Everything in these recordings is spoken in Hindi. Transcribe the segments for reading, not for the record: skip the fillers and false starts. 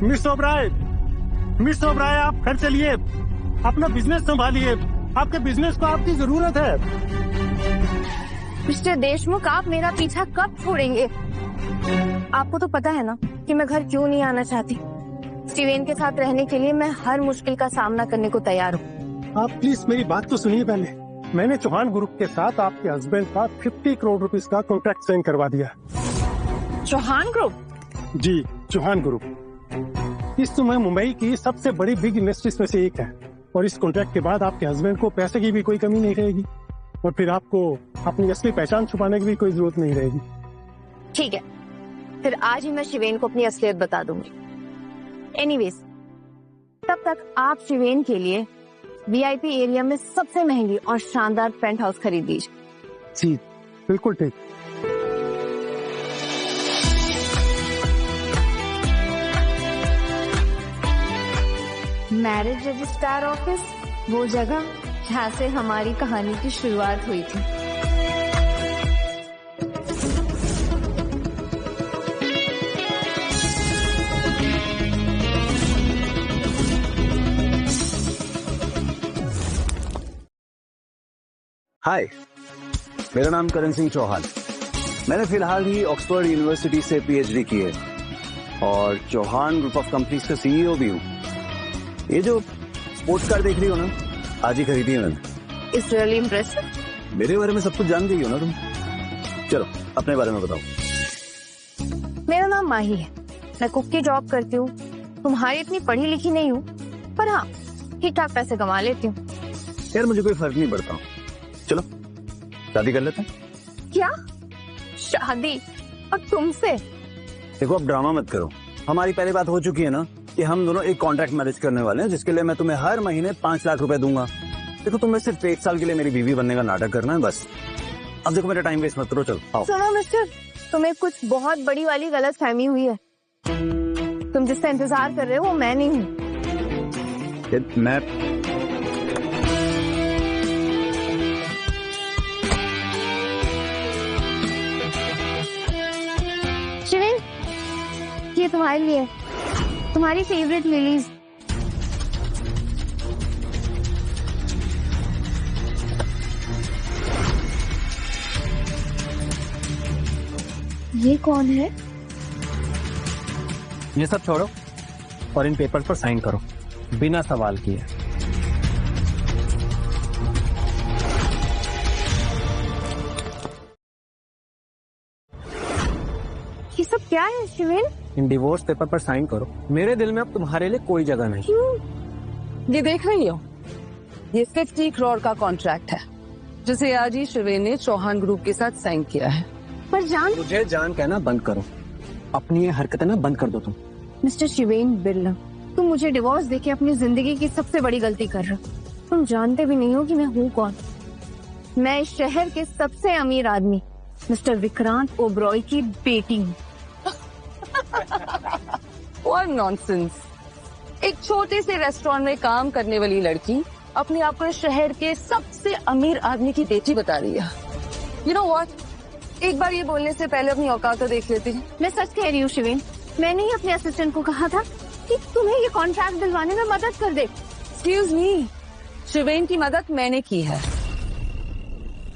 मिस ओबराय, आप घर चलिए, अपना बिजनेस संभालिए, आपके बिजनेस को आपकी जरूरत है। मिस्टर देशमुख, आप मेरा पीछा कब छोड़ेंगे? आपको तो पता है ना कि मैं घर क्यों नहीं आना चाहती। स्टीवेन के साथ रहने के लिए मैं हर मुश्किल का सामना करने को तैयार हूँ। आप प्लीज मेरी बात तो सुनिए पहले। मैंने चौहान ग्रुप के साथ आपके हस्बैंड का 50 करोड़ रुपीस का कॉन्ट्रैक्ट साइन करवा दिया। चौहान ग्रुप? जी, चौहान ग्रुप इस समय मुंबई की सबसे बड़ी बिग इंडस्ट्रीज में से एक है, और इस कॉन्ट्रैक्ट के बाद आपके हस्बैंड को पैसे की भी कोई कमी नहीं रहेगी, और फिर आपको अपनी असली पहचान छुपाने की भी कोई जरूरत नहीं रहेगी। ठीक है, फिर आज ही मैं शिवेन को अपनी असलियत बता दूंगी। एनीवेज, तब तक आप शिवेन के लिए वीआईपी एरिया में सबसे महंगी और शानदार पेंट हाउस खरीद लीजिए। जी बिल्कुल ठीक। मैरिज रजिस्ट्रार ऑफिस, वो जगह जहाँ से हमारी कहानी की शुरुआत हुई थी। हाय, मेरा नाम करण सिंह चौहान। मैंने फिलहाल ही ऑक्सफोर्ड यूनिवर्सिटी से पीएचडी की है और चौहान ग्रुप ऑफ कंपनीज का सीईओ भी हूँ। ये जो स्पोर्ट्स कार देख रही हो ना, आज ही खरीदी है मैंने। It's really impressive. मेरे बारे में सब कुछ जान गई हो ना तुम। चलो अपने बारे में बताओ। मेरा नाम माही है, मैं कुक की जॉब करती हूँ। तुम्हारी इतनी पढ़ी लिखी नहीं हूँ, पर हाँ ठीक ठाक पैसे कमा लेती हूँ। यार मुझे कोई फर्क नहीं पड़ता। चलो शादी कर लेते हैं। क्या शादी? और तुमसे? देखो अब ड्रामा मत करो। हमारी पहले बात हो चुकी है ना कि हम दोनों एक कॉन्ट्रैक्ट मैरिज करने वाले हैं, जिसके लिए मैं तुम्हें हर महीने 5 लाख रुपए दूंगा। देखो तुम्हें सिर्फ 1 साल के लिए मेरी बीवी बनने का नाटक करना है बस। अब देखो मेरा टाइम वेस्ट मत करो, चलो आओ। सुनो मिस्टर, तुम्हें कुछ बहुत बड़ी वाली गलत फहमी हुई है। तुम जिसका इंतजार कर रहे हो वो मैं नहीं हूँ। मैं शिवेन, ये तुम्हारे लिए, तुम्हारी फेवरेट लिलीज। ये कौन है? ये सब छोड़ो और इन पेपर पर साइन करो बिना सवाल किए। ये सब क्या है शिवेन? इन डिवोर्स पेपर पर साइन करो। मेरे दिल में अब तुम्हारे लिए कोई जगह नहीं। ये देख रही हो, ये 50 करोड़ का कॉन्ट्रैक्ट है जिसे आज ही शिवेन ने चौहान ग्रुप के साथ साइन किया है। पर जान, मुझे जान कहना बंद करो। अपनी ये हरकतें ना बंद कर दो तुम। मिस्टर शिवेन बिरला, तुम मुझे डिवोर्स देके अपनी जिंदगी की सबसे बड़ी गलती कर रहे हो। तुम जानते भी नहीं हो कि मैं हूँ कौन। मैं इस शहर के सबसे अमीर आदमी मिस्टर विक्रांत ओबरॉय की बेटी हूँ। और नॉनसेंस, एक छोटे से रेस्टोरेंट में काम करने वाली लड़की अपने आप को इस शहर के सबसे अमीर आदमी की बेटी बता रही है। यू नो व्हाट, एक बार ये बोलने से पहले अपनी औकात तो देख लेती है। मैं सच कह रही हूँ शिवेन, मैंने ही अपने असिस्टेंट को कहा था कि तुम्हें ये कॉन्ट्रैक्ट दिलवाने में मदद कर दे। एक्सक्यूज मी, शिवेन की मदद मैंने की है,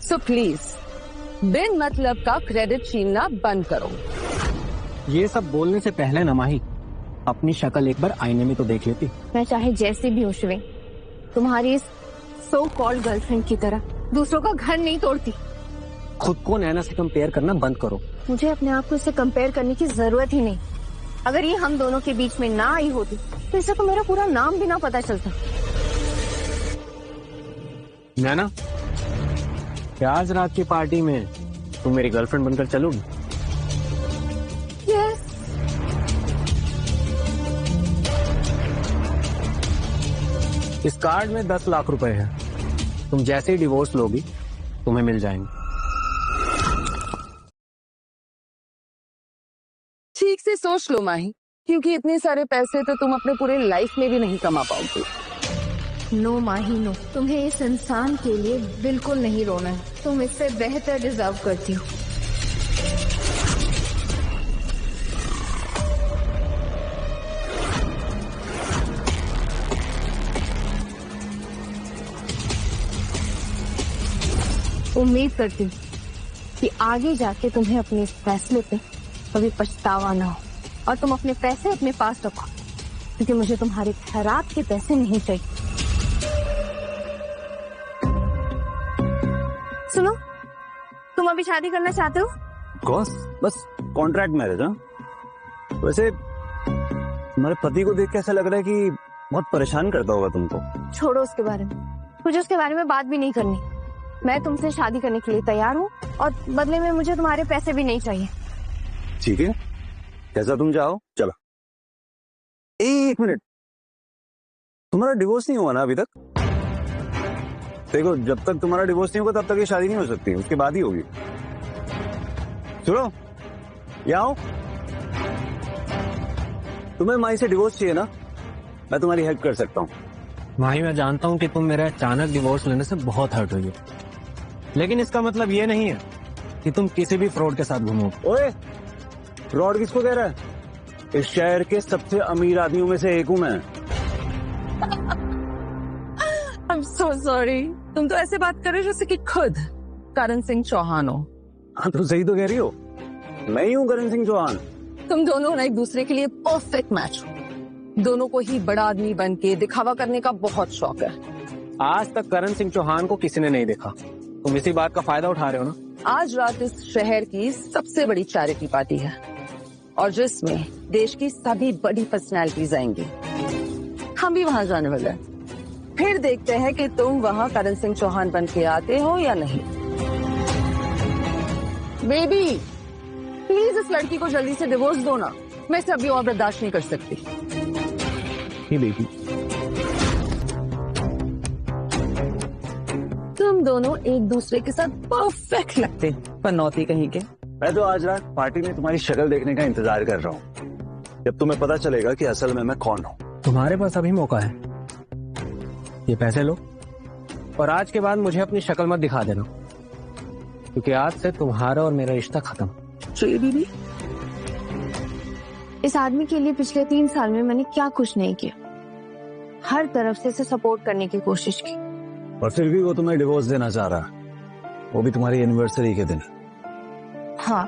सो प्लीज बिन मतलब का क्रेडिट छीनना बंद करो। ये सब बोलने से पहले ना माही, अपनी शक्ल एक बार आईने में तो देख लेती। मैं चाहे जैसे भी हूँ शिवेन, तुम्हारी इस सो कॉल्ड गर्लफ्रेंड की तरह दूसरों का घर नहीं तोड़ती। खुद को नैना से कंपेयर करना बंद करो। मुझे अपने आप को इससे कंपेयर करने की जरूरत ही नहीं। अगर ये हम दोनों के बीच में ना आई होती तो इसे तो मेरा पूरा नाम भी ना पता चलता। नैना, क्या आज रात की पार्टी में तुम मेरी गर्लफ्रेंड बनकर चलोगी? यस। इस कार्ड में 10 लाख रुपए है। तुम जैसे ही डिवोर्स लोगी तुम्हें मिल जाएंगे। ठीक से सोच लो माही, क्योंकि इतने सारे पैसे तो तुम अपने पूरे लाइफ में भी नहीं कमा पाओगे। नो माही नो, तुम्हें इस इंसान के लिए बिल्कुल नहीं रोना है। तुम इससे बेहतर डिजर्व करती हो। उम्मीद करती हूँ कि आगे जाके तुम्हें अपने इस फैसले पे कभी पछतावा ना हो और तुम अपने पैसे अपने पास रखो, क्योंकि मुझे तुम्हारे खैरात के पैसे नहीं चाहिए। सुनो, तुम अभी शादी करना चाहते हो? कॉस बस कॉन्ट्रैक्ट मैरिज। हाँ, वैसे तुम्हारे पति को देख के ऐसा लग रहा है कि बहुत परेशान करता होगा तुमको। छोड़ो उसके बारे में, मुझे उसके बारे में बात भी नहीं करनी। मैं तुमसे शादी करने के लिए तैयार हूँ और बदले में मुझे तुम्हारे पैसे भी नहीं चाहिए। ठीक है, जैसा तुम चाहो। चलो, एक मिनट, तुम्हारा डिवोर्स नहीं हुआ ना अभी तक? देखो, जब तक तुम्हारा डिवोर्स नहीं होगा तब तक ये शादी नहीं हो सकती, उसके बाद ही होगी। सुनो, यहाँ आओ। तुम्हें माई से डिवोर्स चाहिए ना? मैं तुम्हारी हेल्प कर सकता हूँ। माही, मैं जानता हूँ कि तुम मेरे अचानक डिवोर्स लेने से बहुत हर्ट हुई हो, लेकिन इसका मतलब ये नहीं है कि तुम किसी भी फ्रॉड के साथ घूमो। ओए, फ्रॉड किसको कह रहा है? इस शहर के सबसे अमीर आदमियों में से एक हूँ मैं। I'm so sorry. तुम तो ऐसे बात कर रहे हो जैसे कि खुद करण सिंह चौहान हो। हाँ, तो सही तो कह रही हो, मैं ही हूँ करण सिंह चौहान। तुम दोनों ना एक दूसरे के लिए परफेक्ट मैच हो। दोनों को ही बड़ा आदमी बन के दिखावा करने का बहुत शौक है। आज तक करण सिंह चौहान को किसी ने नहीं देखा, तुम इसी बात का फायदा उठा रहे हो ना? आज रात इस शहर की सबसे बड़ी चैरिटी पार्टी है और जिसमें देश की सभी बड़ी पर्सनैलिटीज आएंगी। हम भी वहां जाने वाले हैं। फिर देखते हैं कि तुम वहां करण सिंह चौहान बन के आते हो या नहीं। बेबी, प्लीज इस लड़की को जल्दी से डिवोर्स दो ना, मैं इसे अभी और बर्दाश्त नहीं कर सकती। बेबी, तुम दोनों एक दूसरे के साथ परफेक्ट लगते हो, पनौती कहीं के। मैं तो आज रात पार्टी में तुम्हारी शक्ल देखने का इंतजार कर रहा हूँ, जब तुम्हें पता चलेगा कि असल में मैं कौन हूँ। तुम्हारे पास अभी मौका है, ये पैसे लो और आज के बाद मुझे अपनी शक्ल मत दिखा देना, क्योंकि आज से तुम्हारा और मेरा रिश्ता खत्म। चाहिए दीदी? इस आदमी के लिए पिछले 3 साल में मैंने क्या कुछ नहीं किया, हर तरफ से इसे सपोर्ट करने की कोशिश की, और फिर भी वो तुम्हें डिवोर्स देना चाह रहा, वो भी तुम्हारी एनिवर्सरी के दिन। हाँ,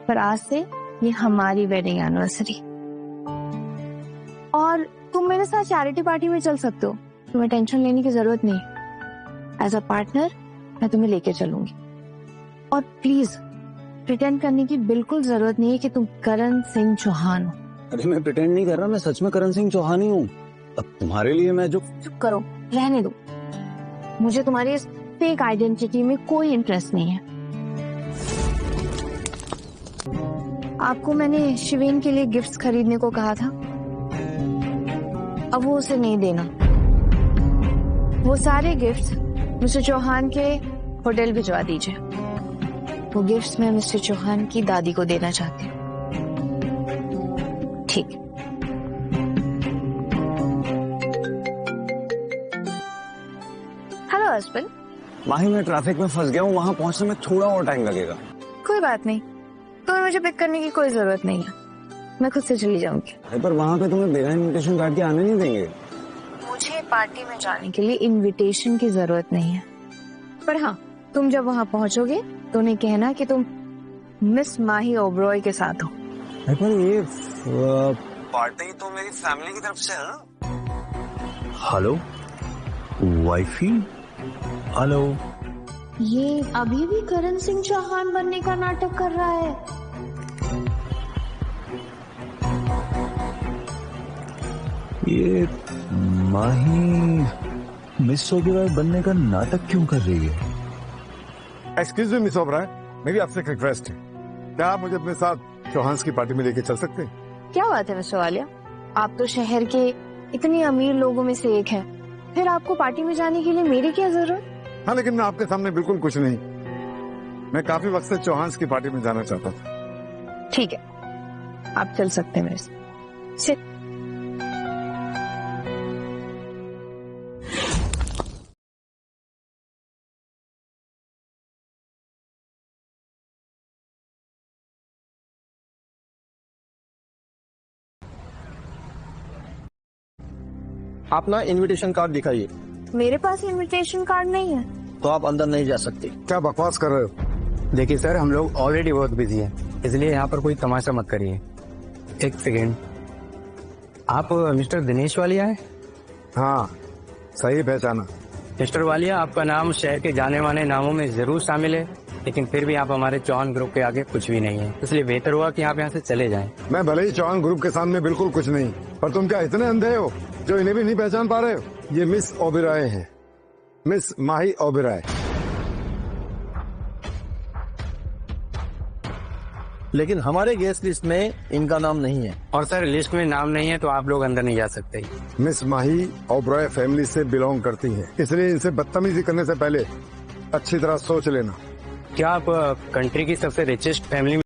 पर आज से ये हमारी वेडिंग एनिवर्सरी। और तुम मेरे साथ चैरिटी पार्टी में चल सकते हो, तुम्हें टेंशन लेने की जरूरत नहीं। एज अ पार्टनर मैं तुम्हें लेके चलूंगी। और प्लीज प्रिटेंड करने की बिल्कुल जरूरत नहीं है कि तुम करण सिंह चौहान हो। अरे मैं प्रिटेंड नहीं कर रहा, मैं सच में करण सिंह चौहान ही हूँ। अब तुम्हारे लिए मैं जो... चुप करो, रहने दो, मुझे तुम्हारी इस फेक आइडेंटिटी में कोई इंटरेस्ट नहीं है। आपको मैंने शिवेन के लिए गिफ्ट्स खरीदने को कहा था, अब वो उसे नहीं देना। वो सारे गिफ्ट्स मिस्टर चौहान के होटल भिजवा दीजिए। वो गिफ्ट्स मैं मिस्टर चौहान की दादी को देना चाहती हूँ। ठीक। Hello husband. माही, मैं ट्रैफिक में फंस गया हूँ, वहाँ पहुँचने में थोड़ा और टाइम लगेगा। कोई बात नहीं, तुम्हें मुझे पिक करने की कोई जरूरत नहीं है, मैं खुद से चली जाऊंगी। पर वहाँ पे तुम्हें बिना इनविटेशन कार्ड के आने नहीं देंगे। मुझे पार्टी में जाने के लिए इनविटेशन की जरूरत नहीं है, पर हाँ, तुम जब वहाँ पहुँचोगे तो उन्हें कहना कि तुम मिस माही ओबरॉय के साथ हो। पर ये पार्टी तो मेरी फैमिली की तरफ से है ना? Hello wifey, hello. ये अभी भी करण सिंह चौहान बनने का नाटक कर रहा है। ये माही मिस ओबराय बनने का नाटक क्यों कर रही है? एक्सक्यूज मी मिस ओबराय, मेरी आपसे एक रिक्वेस्ट है, क्या आप मुझे अपने साथ चौहान्स की पार्टी में लेके चल सकते हैं? क्या बात है मिस्टर वालिया, आप तो शहर के इतने अमीर लोगों में से एक हैं, फिर आपको पार्टी में जाने के लिए मेरी क्या जरूरत? हाँ, लेकिन मैं आपके सामने बिल्कुल कुछ नहीं, मैं काफी वक्त से चौहान्स की पार्टी में जाना चाहता था। ठीक है, आप चल सकते हैं मेरे साथ। अपना इनविटेशन कार्ड दिखाइए। मेरे पास इनविटेशन कार्ड नहीं है। तो आप अंदर नहीं जा सकते। क्या बकवास कर रहे हो? देखिए सर, हम लोग ऑलरेडी बहुत बिजी हैं, इसलिए यहाँ पर कोई तमाशा मत करिए। एक सेकेंड, आप मिस्टर दिनेश वालिया हैं? हाँ, सही पहचाना। मिस्टर वालिया, आपका नाम शहर के जाने माने नामों में जरूर शामिल है, लेकिन फिर भी आप हमारे चौहान ग्रुप के आगे कुछ भी नहीं है, इसलिए बेहतर हुआ कि आप यहाँ से चले जाएं। मैं भले ही चौहान ग्रुप के सामने बिल्कुल कुछ नहीं, पर तुम क्या इतने अंधे हो जो इन्हें भी नहीं पहचान पा रहे हो? ये मिस ओबेरॉय है, मिस माही ओबेरॉय। लेकिन हमारे गेस्ट लिस्ट में इनका नाम नहीं है। और सर, लिस्ट में नाम नहीं है तो आप लोग अंदर नहीं जा सकते। मिस माही ओबेरॉय फैमिली से बिलोंग करती है, इसलिए इनसे बदतमीजी करने से पहले अच्छी तरह सोच लेना। क्या आप कंट्री की सबसे रिचेस्ट फैमिली